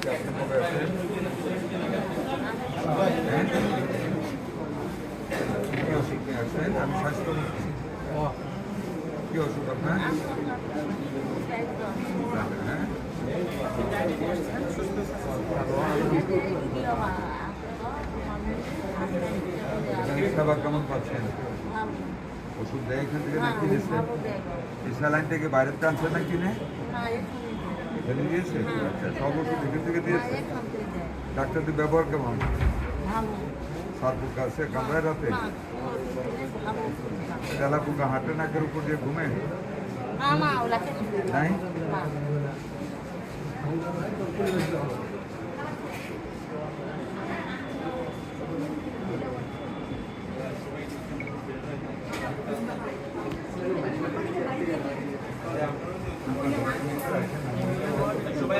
আপনি কবে আসেন? কি ওষুধ নিয়ে আসেন? আমি স্বাস্থ্যমন্ত্রী। কি ওষুধ আপনার? হ্যাঁ, এখানে সেবা কেমন পাচ্ছেন? ওষুধ দেয় এখান থেকে না কিনেছে? এই স্যালাইন থেকে বাইরে টানছে না কিনে? এখানে দিয়েছে? আচ্ছা, সব ওষুধ এখান থেকে দিয়েছে? ডাক্তারদের ব্যবহার কেমন? সার পোকা আছে কামড়ায় রাতে? তেলা পোকা হাঁটে নাকের উপর দিয়ে ঘুমে? নাই? সবাই